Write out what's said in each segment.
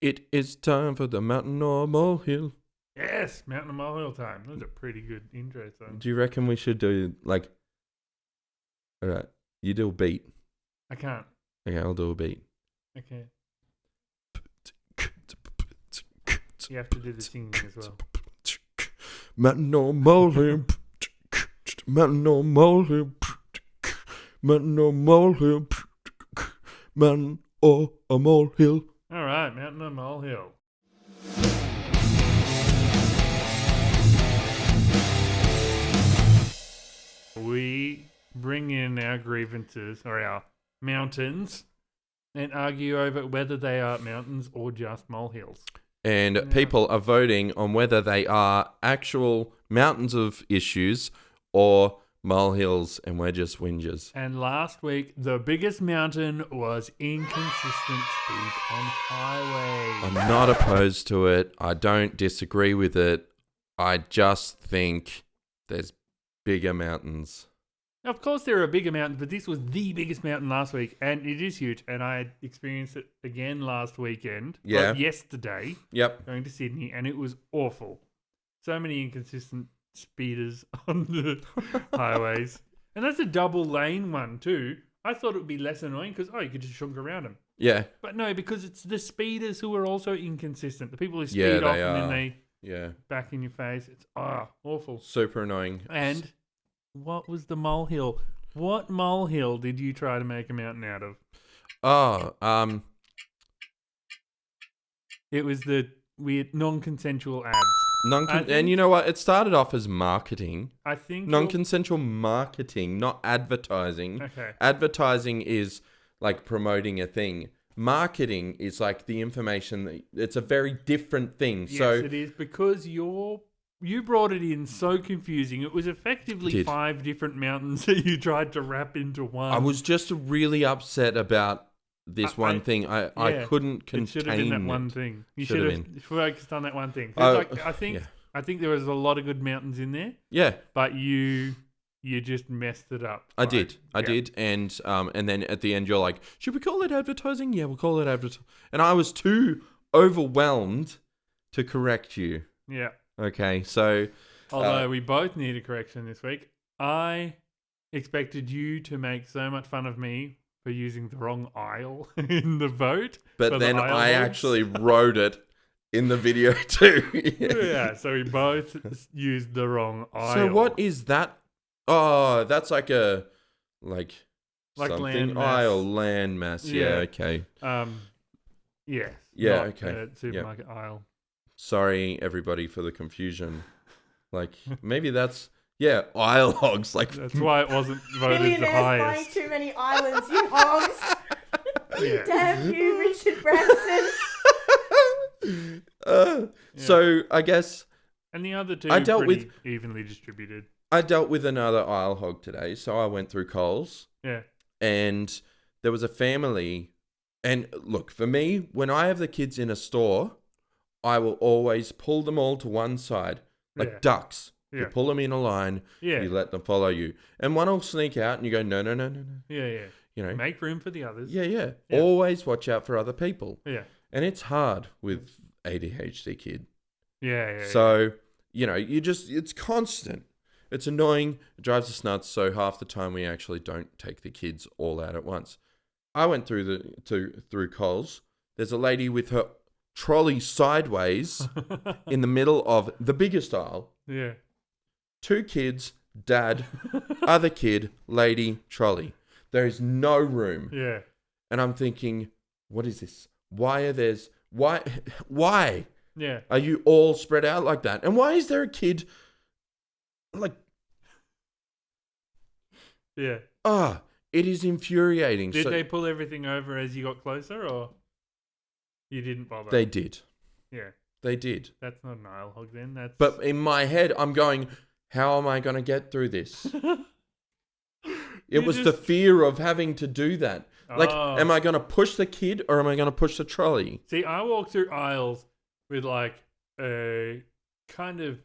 It is time for the mountain or molehill. Yes, Mountain and Molehill time. That was a pretty good intro song. Do you reckon we should do like? All right, you do a beat. I can't. Okay, I'll do a beat. Okay. You have to do the singing as well. Mountain or molehill. Mountain or molehill. Mountain or molehill. Mountain or a molehill. All right, Mountain and Molehill. We bring in our grievances or our mountains and argue over whether they are mountains or just molehills. And people are voting on whether they are actual mountains of issues or molehills, and we're just whingers. And last week, the biggest mountain was inconsistent speed on highways. I'm not opposed to it. I don't disagree with it. I just think there's bigger mountains. Of course, there are bigger mountains, but this was the biggest mountain last week, and it is huge. And I experienced it again last weekend. Yeah. Like yesterday. Yep. Going to Sydney, and it was awful. So many inconsistent speeders on the highways. And that's a double lane one, too. I thought it would be less annoying because, you could just shunk around them. Yeah. But no, because it's the speeders who are also inconsistent. The people who speed Yeah, off they and then are. they Yeah. back in your face. It's awful. Super annoying. And what was the molehill? What molehill did you try to make a mountain out of? It was the weird non-consensual ads. And you know what? It started off as marketing. I think Non-consensual marketing, not advertising. Okay. Advertising is like promoting a thing. Marketing is like the information. It's a very different thing. Yes, So it is because you brought it in so confusing. It was effectively Did. 5 different mountains that you tried to wrap into one. I was just really upset about this one thing. I couldn't contain it. Should have been that one thing. You Should should have have focused on that one thing. Oh, I think yeah. I think there was a lot of good mountains in there, Yeah, but you just messed it up. I did. I Yeah. did. And then at the end, you're like, should we call it advertising? Yeah, we'll call it advertising. And I was too overwhelmed to correct you. Yeah. Okay, so Although we both need a correction this week. I expected you to make so much fun of me for using the wrong aisle in the vote. but for then the aisle I votes. actually wrote it in the video too. Yeah, so we both used the wrong aisle. So what is that? Oh, that's like Like something land mass. aisle landmass. Yeah. Yeah. Okay. Yes. Yeah, not okay. a supermarket aisle. Sorry, everybody, for the confusion. Like maybe that's aisle hogs. Like That's why it wasn't voted the Millionaires buying highest. too many islands, you hogs. Yeah. Damn you, Richard Branson. So I guess And the other two I dealt pretty evenly distributed. I dealt with another aisle hog today. So I went through Coles. Yeah. And there was a family. And look, for me, when I have the kids in a store, I will always pull them all to one side, like Yeah. ducks. You Yeah. pull them in a line, Yeah. you let them follow you. And one will sneak out and you go, no. Yeah. You know, Make room for the others. yeah. Yeah. Always watch out for other people. Yeah. And it's hard with ADHD kid. Yeah. So, you know, it's constant. It's annoying. It drives us nuts. So half the time we actually don't take the kids all out at once. I went through through Coles. There's a lady with her trolley sideways in the middle of the biggest aisle. Yeah. 2 kids, dad, other kid, lady, trolley. There is no room. Yeah. And I'm thinking, what is this? Why Yeah. are you all spread out like that? And why is there a kid like, Yeah. it is infuriating. Did So they pull everything over as you got closer, or you didn't bother? They did. Yeah. They did. That's not an aisle hog then. That's. But in my head, I'm going, how am I going to get through this? It was the fear of having to do that. Like, am I going to push the kid or am I going to push the trolley? See, I walk through aisles with like a kind of,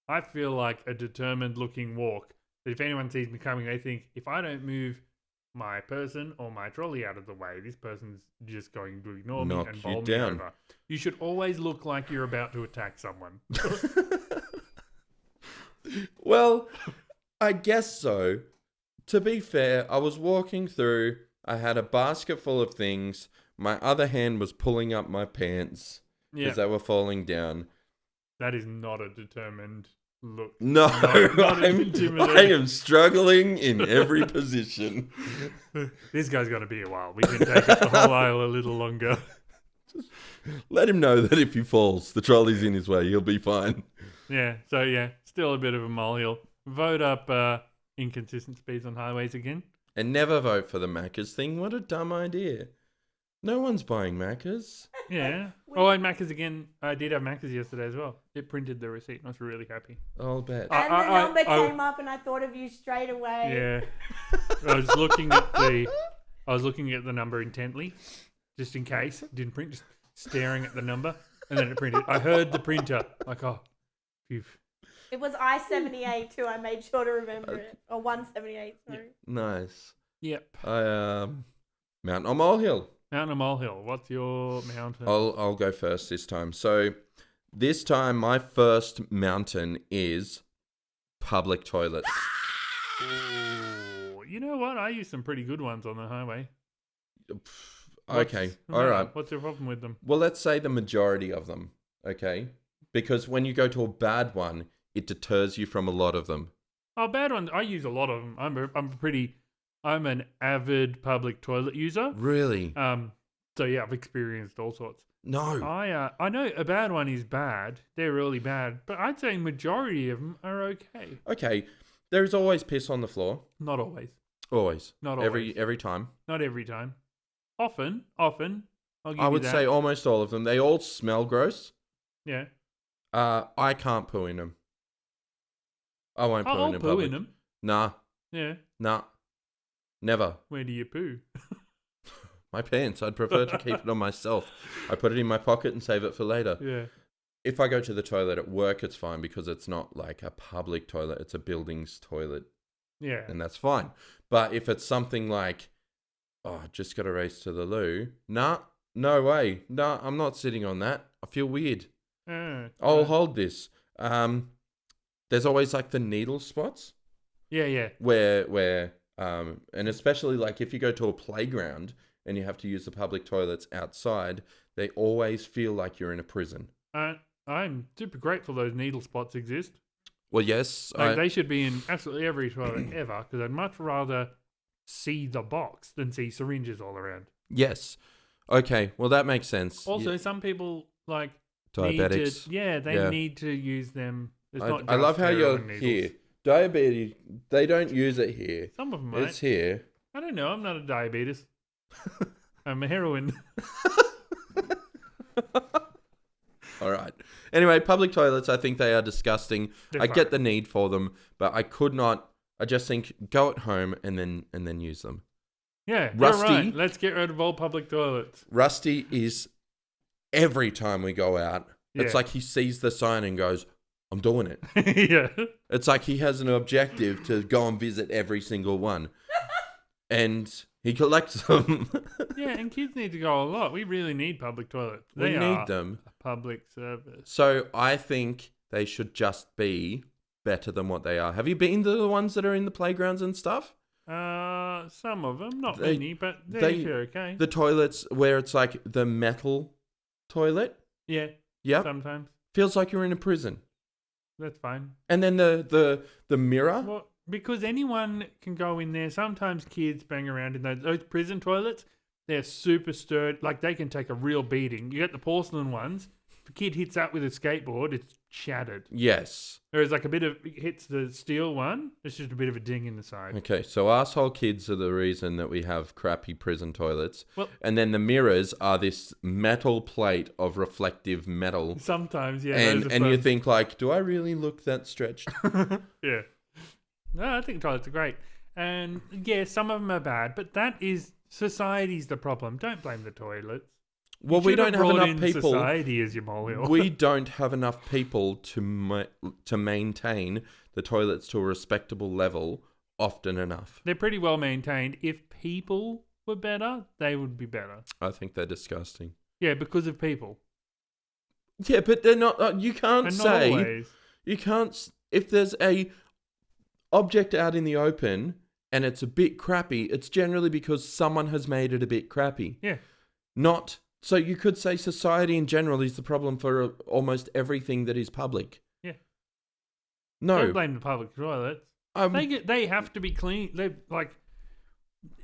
I feel like a determined looking walk. That if anyone sees me coming, they think if I don't move my person or my trolley out of the way, this person's just going to ignore me Knock and you bowl me down. over. You should always look like you're about to attack someone. Well, I guess so. To be fair, I was walking through. I had a basket full of things. My other hand was pulling up my pants Yeah, because they were falling down. that is not a determined look. No, Not I intimidating. am struggling in every position. This guy's going to be a while. We can take up the whole aisle a little longer. Let him know that if he falls, the trolley's in his way. He'll be fine. Yeah, so yeah, still a bit of a molehill. Vote up inconsistent speeds on highways again. And never vote for the Macca's thing. What a dumb idea. No one's buying Macca's. Yeah. Oh, and Macca's again. I did have Macca's yesterday as well. It printed the receipt and I was really happy. I'll bet. And the number came up, and I thought of you straight away. Yeah. I was looking at the number intently, just in case it didn't print, just staring at the number, and then it printed. I heard the printer, like, oh, phew. It was I-78 too. I made sure to remember it. Or 178, sorry. Nice. Yep. Mountain or Molehill? Mountain or Molehill? What's your mountain? I'll go first this time. So this time my first mountain is public toilets. Ooh, you know what? I use some pretty good ones on the highway. Okay, all right. What's your problem with them? Well, let's say the majority of them, okay? Because when you go to a bad one, it deters you from a lot of them. Oh, bad ones. I use a lot of them. I'm an avid public toilet user. Really? So yeah, I've experienced all sorts. No. I know a bad one is bad. They're really bad, but I'd say majority of them are okay. Okay, there's always piss on the floor. Not always. Always. Not always. Every time. Not every time. Often. I'll give I you would that. say almost all of them. They all smell gross. Yeah. I can't poo in them. I won't poo I'll in them. poo in them. Nah. Yeah. Nah. Never. Where do you poo? My pants. I'd prefer to keep it on myself. I put it in my pocket and save it for later. Yeah. If I go to the toilet at work, it's fine because it's not like a public toilet. It's a building's toilet, Yeah. and that's fine. But if it's something like, oh, just got to race to the loo. Nah, no way. Nah, I'm not sitting on that. I feel weird. I'll hold this. There's always like the needle spots Yeah. where and especially like if you go to a playground and you have to use the public toilets outside, they always feel like you're in a prison. I'm super grateful those needle spots exist. Well, yes. Like, they should be in absolutely every toilet ever, because I'd much rather see the box than see syringes all around. Yes. Okay. Well, that makes sense. Also, some people like Diabetics. they need to use them. It's not I love just how you're heroin needles. here. Diabetes, they don't use it here. Some of them might. It's here. I don't know. I'm not a diabetes. I'm a heroin. All right. Anyway, public toilets, I think they are disgusting. They're I fine. get the need for them, but I could not. I just think go at home and then use them. Yeah, Rusty. you're right. Let's get rid of all public toilets. Rusty is every time we go out. It's Yeah. like he sees the sign and goes, "I'm doing it." Yeah. It's like he has an objective to go and visit every single one. And he collects them. Yeah, and kids need to go a lot. We really need public toilets. We They need are them. a public service. So I think they should just be better than what they are. Have you been to the ones that are in the playgrounds and stuff? Some of them, not They- many, but they- they're okay. The toilets where it's like the metal toilet. Yeah, Yep. sometimes. Feels like you're in a prison. That's fine. And then the mirror. Well, because anyone can go in there. Sometimes kids bang around in those prison toilets. They're super sturdy. Like, they can take a real beating. You get the porcelain ones. If a kid hits that with a skateboard, it's shattered. Yes. Whereas, like, hits the steel one, it's just a bit of a ding in the side. Okay, so asshole kids are the reason that we have crappy prison toilets. Well- and then the mirrors are this metal plate of reflective metal. Sometimes, yeah. and those are and you fun. think like, do I really look that stretched? Yeah. No, I think toilets are great. And yeah, some of them are bad, but that is society's the problem. Don't blame the toilets. Well, You we should don't have brought enough in people. Society as your molehill. We don't have enough people to maintain the toilets to a respectable level often enough. They're pretty well maintained. If people were better, they would be better. I think they're disgusting. Yeah, because of people. Yeah, but they're not. You can't And not say. always. You can't. If there's a object out in the open and it's a bit crappy, it's generally because someone has made it a bit crappy. Yeah. Not. So you could say society in general is the problem for almost everything that is public. Yeah. No. Don't blame the public toilets. They have to be clean. They like.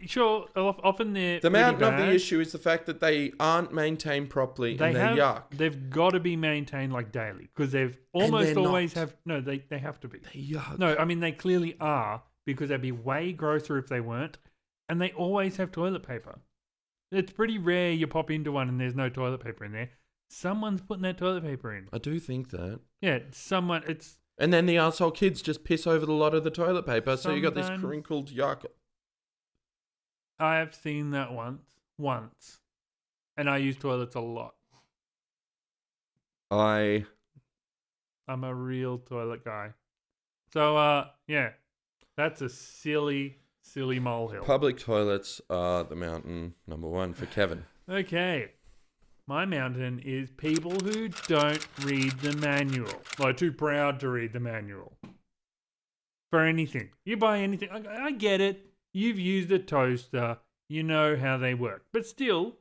Sure, often they're The pretty mountain of the bad. issue is the fact that they aren't maintained properly and they're yuck. They've got to be maintained like daily because they've almost they're always not. have. No, they have to be. They're yuck. No, I mean they clearly are because they'd be way grosser if they weren't, and they always have toilet paper. It's pretty rare you pop into one and there's no toilet paper in there. Someone's putting that toilet paper in. I do think that. Yeah, someone. It's And then the arsehole kids just piss over the lot of the toilet paper, so you got this Sometimes- crinkled yuck. I have seen that once, and I use toilets a lot. I'm a real toilet guy. So, yeah, that's a silly molehill. Public toilets are the mountain number one for Kevin. Okay. My mountain is people who don't read the manual. Like, too proud to read the manual. For anything. You buy anything. I get it. You've used a toaster. You know how they work. But still,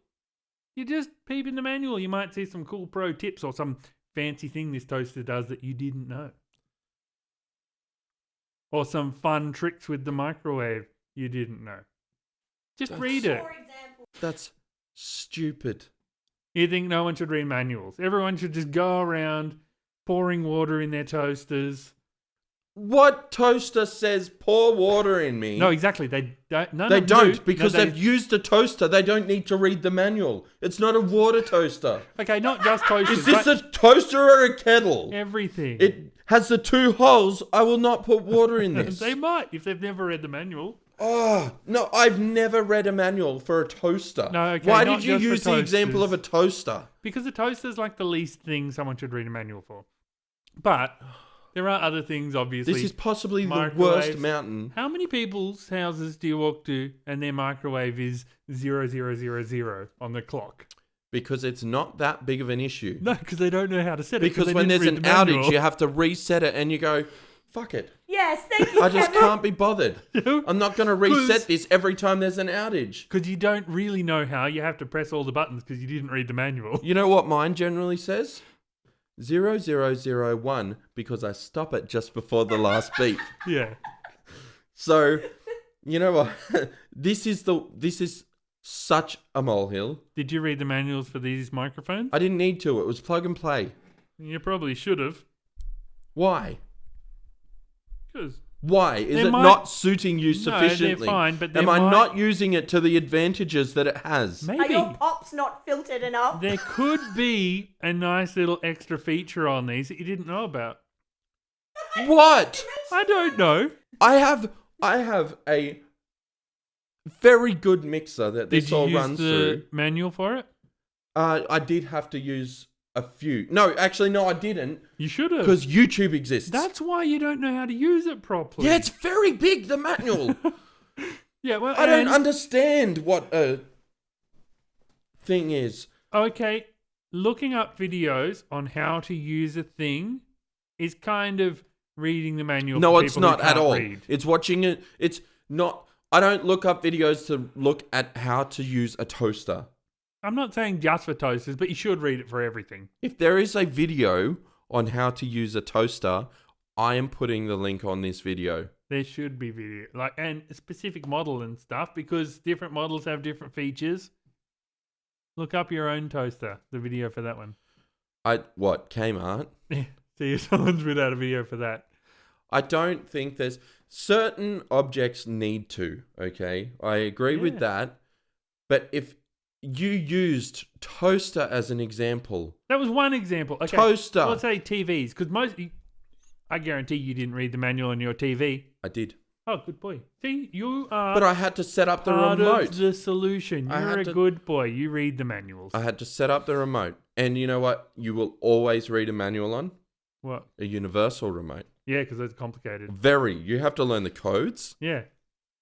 you just peep in the manual. You might see some cool pro tips or some fancy thing this toaster does that you didn't know. Or some fun tricks with the microwave you didn't know. Just read it. For example, That's stupid. You think no one should read manuals? Everyone should just go around pouring water in their toasters. What toaster says pour water in me? No, exactly. They don't. None They of them don't do. because No, they've used a toaster. They don't need to read the manual. It's not a water toaster. Okay, not just toasters. Is this but a toaster or a kettle? everything? It has the two holes. I will not put water in this. They might if they've never read the manual. Oh, no, I've never read a manual for a toaster. No, okay, Why not did you just for use the example of a toaster? Because the toaster's like the least thing someone should read a manual for. But there are other things, obviously. This is possibly the worst Microwaves. mountain. How many people's houses do you walk to and their microwave is 0000 on the clock? Because it's not that big of an issue. No, because they don't know how to set it. Because they when didn't there's read an the manual. outage, you have to reset it and you go, fuck it. yes, thank you, I just Kevin. can't be bothered. I'm not going to reset this every time there's an outage. Because you don't really know how. You have to press all the buttons because you didn't read the manual. You know what mine generally says? 0001 because I stop it just before the last beep. Yeah. So, you know what? This is such a molehill. Did you read the manuals for these microphones? I didn't need to. It was plug and play. You probably should have. Why? Because Why? Is They it might- not suiting you No, sufficiently? they're fine, but Am I not using it to the advantages that it has? Are maybe your pops not filtered enough? there could be a nice little extra feature on these that you didn't know about. What? I don't know. I have a very good mixer that Did this you all use runs the through. manual for it? I did have to use a few. No, actually, no, I didn't. You should have. Because YouTube exists. That's why you don't know how to use it properly. Yeah, it's very big, the manual. Yeah, well, I don't and- understand what a thing is. Okay, looking up videos on how to use a thing is kind of reading the manual. No, for it's people who not at can't all. read. It's watching it. It's not. I don't look up videos to look at how to use a toaster. I'm not saying just for toasters, but you should read it for everything. If there is a video on how to use a toaster, I am putting the link on this video. There should be video, like, and a specific model and stuff, because different models have different features. Look up your own toaster, the video for that one. Kmart? See if someone's without a video for that. I don't think there's certain objects need to, okay? I agree with Yeah. that. But if you used toaster as an example, That was one example. Okay, Toaster. Let's say TVs, because I guarantee you didn't read the manual on your TV. I did. Oh, good boy. See, you are But I had to set up the part remote. of the solution. I You're had a to- good boy. You read the manuals. I had to set up the remote. And you know what? You will always read a manual on? What? A universal remote. Yeah, because it's complicated. Very. You have to learn the codes. Yeah.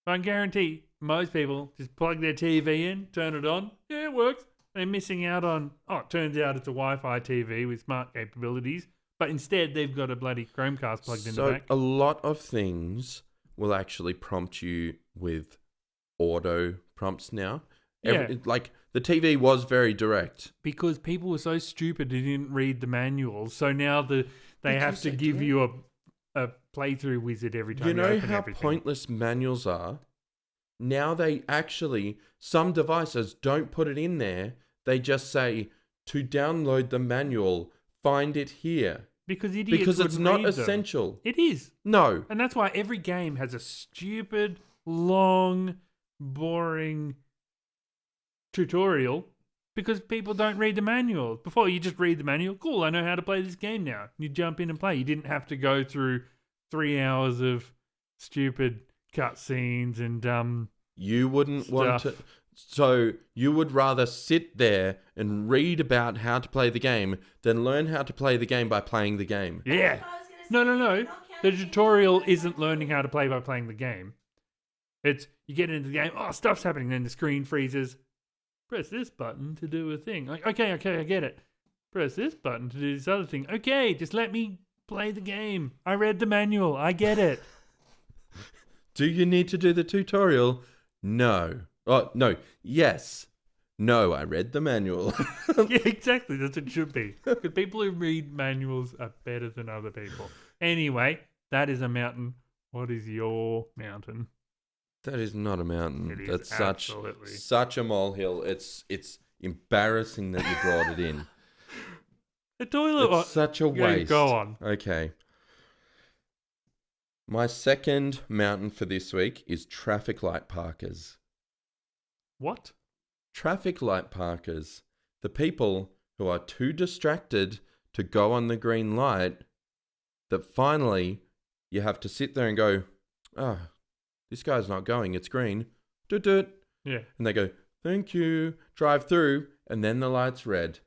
But I guarantee most people just plug their TV in, turn it on. Yeah, it works. They're missing out on, it turns out it's a Wi-Fi TV with smart capabilities, but instead they've got a bloody Chromecast plugged in the So back. a lot of things will actually prompt you with auto prompts now. Like the TV was very direct. Because people were so stupid they didn't read the manuals, so now they have Because to they give do. you a playthrough wizard every time You you know open how everything. pointless manuals are? Now they actually, some devices don't put it in there. They just say, to download the manual, find it here. Because idiots Because it's wouldn't not read them. essential. It is. No. And that's why every game has a stupid, long, boring tutorial because people don't read the manual. Before, you just read the manual. Cool, I know how to play this game now. You jump in and play. You didn't have to go through 3 hours of stupid cutscenes and You wouldn't want to. stuff. So you would rather sit there and read about how to play the game than learn how to play the game by playing the game. Yeah. No. The tutorial isn't learning how to play by playing the game. It's you get into the game, stuff's happening, then the screen freezes. Press this button to do a thing. Like, okay, I get it. Press this button to do this other thing. Okay, just let me play the game. I read the manual. I get it. Do you need to do the tutorial? No. Oh, no. Yes. No, I read the manual. Yeah, exactly. That's what it should be. Because people who read manuals are better than other people. Anyway, that is a mountain. What is your mountain? That is not a mountain. It is That's absolutely. such a molehill. It's embarrassing that you brought it in. The toilet. It's such a Go- waste. Go on. Okay. My second mountain for this week is traffic light parkers. What? Traffic light parkers. The people who are too distracted to go on the green light that finally you have to sit there and go, this guy's not going, it's green. Doot. Yeah. And they go, thank you, drive through, and then the light's red.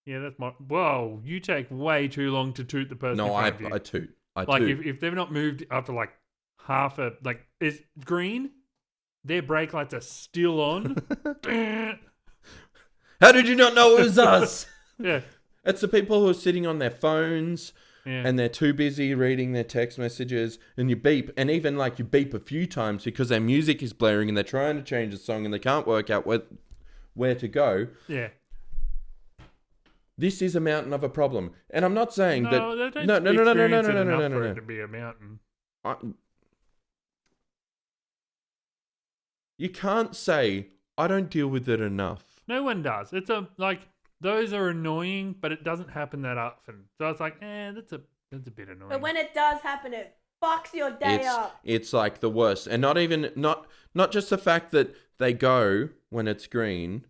Yeah, that's my. Whoa, you take way too long to toot the person. No, in I front of you. toot. I Like toot. if they've not moved after like half a is green, their brake lights are still on. How did you not know it was us? Yeah, It's the people who are sitting on their phones yeah. and they're too busy reading their text messages, and you beep, and even like you beep a few times because their music is blaring and they're trying to change the song and they can't work out where to go. Yeah. This is a mountain of a problem, and I'm not saying No, that. they don't No. experience it enough for it to be a mountain. You can't say I don't deal with it enough. No one does. It's those are annoying, but it doesn't happen that often. So it's like, that's a bit annoying. But when it does happen, it fucks your day up. It's like the worst, and not just the fact that they go when it's green,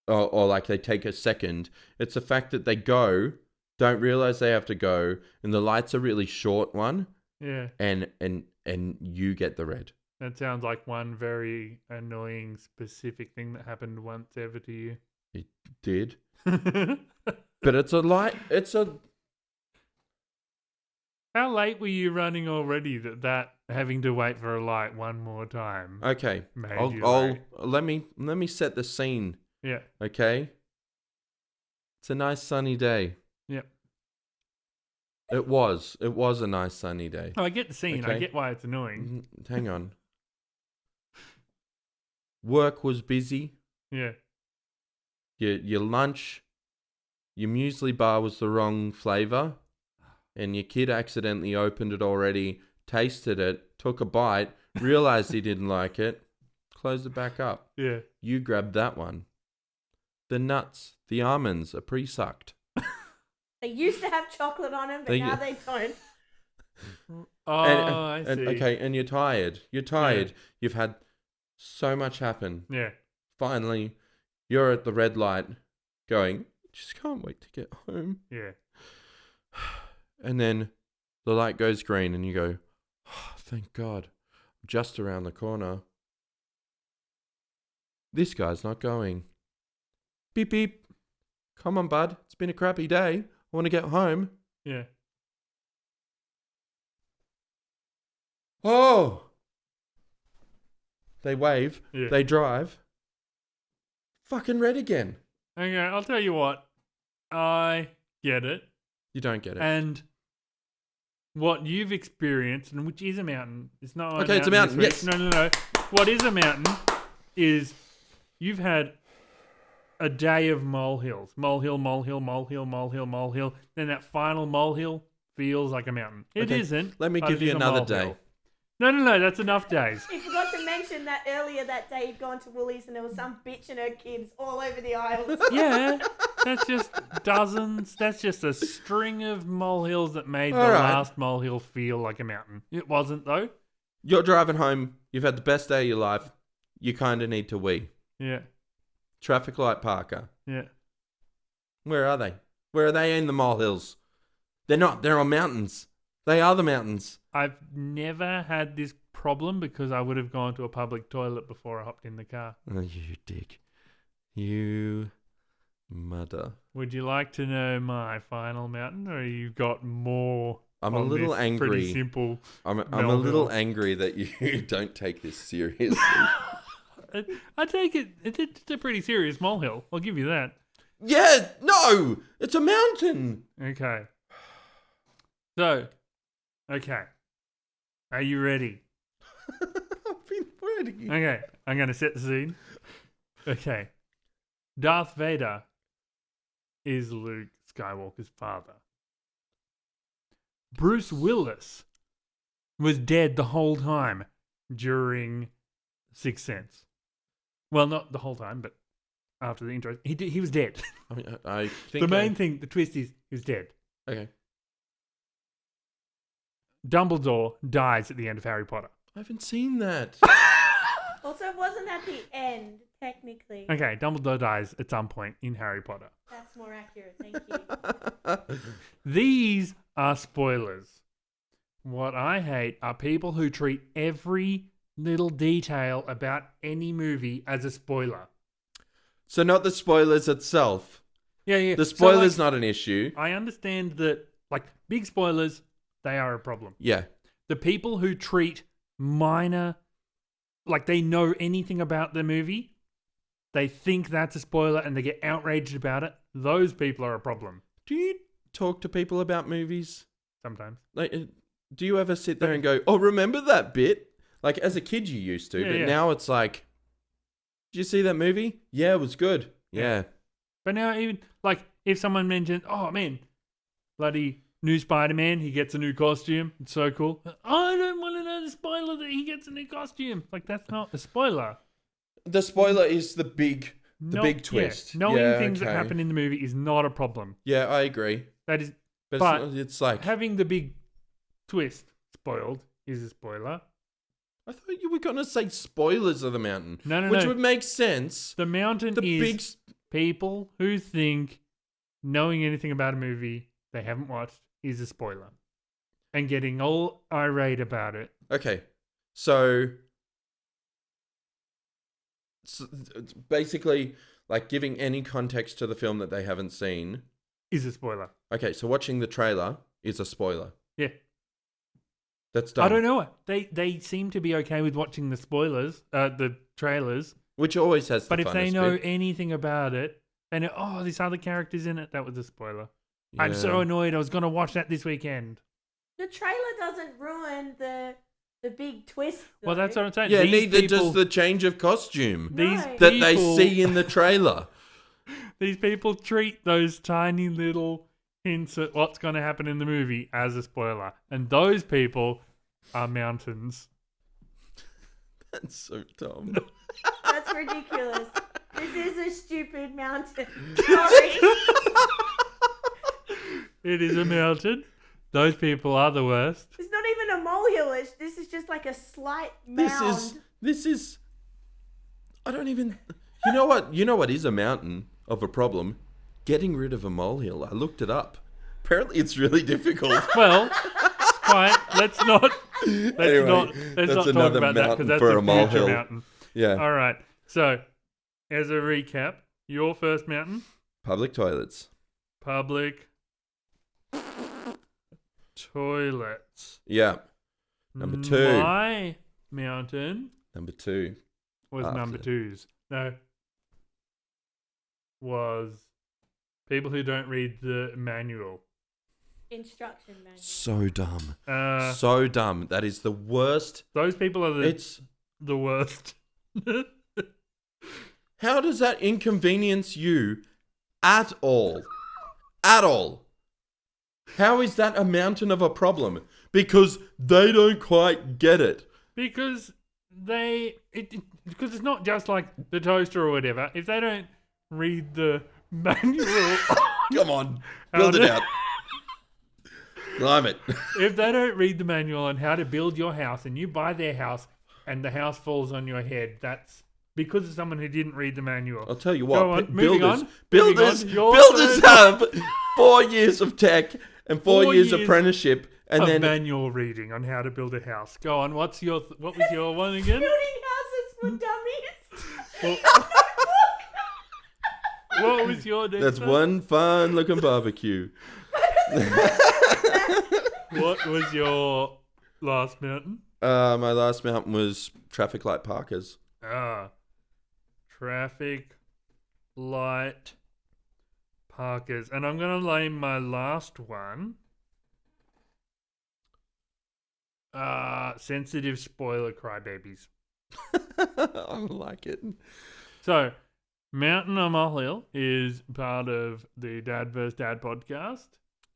or like they take a second. It's the fact that they go, don't realize they have to go, and the light's a really short one, Yeah, and you get the red. that sounds like one very annoying specific thing that happened once ever to you. It did, but it's a light. It's a. How late were you running already that having to wait for a light one more time Okay, made I'll you late? let me set the scene. Yeah, Okay, it's a nice sunny day. Yep. It was a nice sunny day. Oh, I get the scene. I Okay. get why it's annoying. Hang on. Work was busy. Yeah. Your lunch, your muesli bar was the wrong flavor, and your kid accidentally opened it already, tasted it, took a bite, realized he didn't like it, closed it back up. Yeah. You grabbed that one. The nuts, the almonds are pre-sucked. They used to have chocolate on them, but They- now they don't. Oh, I see. Okay, and you're tired. You're tired. You've had so much happen. Yeah. Finally, you're at the red light going, just can't wait to get home. Yeah. And then the light goes green and you go, thank God, I'm just around the corner. This guy's not going. Beep, beep. Come on, bud. It's been a crappy day. I want to get home. Yeah. Oh! They wave. Yeah. They drive. Fucking red again. Okay, I'll tell you what. I get it. You don't get it. And what you've experienced, and which is a mountain, it's not Okay, it's a mountain, this week. yes. No. What is a mountain is you've had a day of molehills. Molehill, molehill, molehill, molehill, molehill. Then that final molehill feels like a mountain. It Okay, isn't. let me but give it you is a another molehill. day. No, that's enough days. He forgot to mention that earlier that day he'd gone to Woolies and there was some bitch and her kids all over the aisles. Yeah, that's just dozens. That's just a string of molehills that made the All right. last molehill feel like a mountain. It wasn't, though. You're driving home. You've had the best day of your life. You kind of need to wee. Yeah, Traffic light Parker. yeah. Where are they? Where are they in the molehills? They're not. They're on mountains. They are the mountains. I've never had this problem because I would have gone to a public toilet before I hopped in the car. Oh, you dick. You mother. Would you like to know my final mountain, or you got more? I'm a on little this angry. Pretty simple. I'm a Melville. little angry that you don't take this seriously. I take it. It's a pretty serious molehill. I'll give you that. Yeah, no, it's a mountain. Okay. So, okay. Are you ready? I've been ready. Okay, I'm going to set the scene. Okay. Darth Vader is Luke Skywalker's father. Bruce Willis was dead the whole time during Sixth Sense. Well, not the whole time, but after the intro. He was dead. I mean, I think The main thing, the twist is he was dead. Okay, Dumbledore dies at the end of Harry Potter. I haven't seen that. Also, it wasn't at the end, technically. Okay, Dumbledore dies at some point in Harry Potter. That's more accurate, thank you. These are spoilers. What I hate are people who treat every little detail about any movie as a spoiler. So not the spoilers itself. Yeah. The So, spoilers like, not an issue. I understand that, like, big spoilers, they are a problem. Yeah. The people who treat minor, like they know anything about the movie, they think that's a spoiler and they get outraged about it, those people are a problem. Do you talk to people about movies? Sometimes. Like, do you ever sit there and go, "Oh, remember that bit?" Like as a kid, you used to, Yeah, but yeah. now it's like, "Did you see that movie? Yeah, it was good. Yeah." But now, even like if someone mentioned, oh man, bloody new Spider-Man, he gets a new costume. It's so cool. I don't want to know the spoiler that he gets a new costume. Like that's not a spoiler. The spoiler is the big Yeah, twist. knowing Yeah, things that okay. happen in the movie is not a problem. Yeah, I agree. That is, But, But it's like, having the big twist spoiled is a spoiler. I thought you were gonna say spoilers of the mountain, No, which no. would make sense. The mountain The is big, people who think knowing anything about a movie they haven't watched is a spoiler, and getting all irate about it. okay, so it's basically like giving any context to the film that they haven't seen. Is a spoiler. Okay, so watching the trailer is a spoiler. Yeah. That's done. I don't know. They seem to be okay with watching the spoilers, the trailers. Which always has the But if they funnest know bit. anything about it, they know, oh, this other character's in it. That was a spoiler. I'm so Yeah. annoyed. I was going to watch that this weekend. The trailer doesn't ruin the big twist. Well, that's though. what I'm saying. Yeah, These neither people, does the change of costume these No. that they people- see in the trailer. These people treat those tiny little hints at what's going to happen in the movie as a spoiler. And those people are mountains. That's so dumb. That's ridiculous. This is a stupid mountain. Sorry. It is a mountain. Those people are the worst. It's not even a molehill. This is just like a slight mound. This is I don't even You know what is a mountain of a problem? Getting rid of a molehill. I looked it up. Apparently it's really difficult. Well, it's quite. Let's not Anyway, talk that's about another that because mountain that's for a a future molehill. mountain. Yeah. All right. So, as a recap, your first mountain, Public toilets. public toilets. Yeah. Number 2. My mountain Number 2. was After. number 2's. No, was people who don't read the manual. Instruction manual. So dumb. Uh, So dumb. That is the worst. those people are It's the worst. how does that inconvenience you at all? At all. How is that a mountain of a problem? Because they don't quite get it. Because because it's not just like the toaster or whatever. If they don't read the manual, Come on, build it out. Climate. if they don't read the manual on how to build your house and you buy their house and the house falls on your head, that's because of someone who didn't read the manual. I'll tell you Go what. on, moving on, Builders your builders turn. have 4 years of tech and 4 4 years years apprenticeship, and Of then manual reading on how to build a house. Go on. What was your one again? Building houses for dummies. What was your next that's one? one fun looking barbecue. What was your last mountain? My last mountain was traffic light parkers. Traffic light parkers. And I'm going to name my last one. Sensitive spoiler crybabies. I like it. So, Mountain or Molehill is part of the Dad vs. Dad podcast.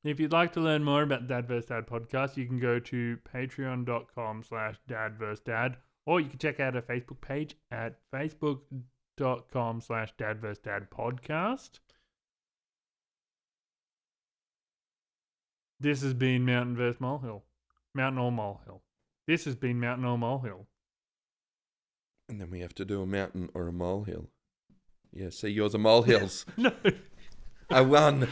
If you'd like to learn more about Dad vs. Dad podcast, you can go to patreon.com/Dad vs. Dad, or you can check out our Facebook page at facebook.com/Dad vs. Dad podcast. This has been Mountain vs. Molehill. Mountain or Molehill. This has been Mountain or Molehill. And then we have to do a mountain or a molehill. Yeah, see, yours are molehills. No. I won.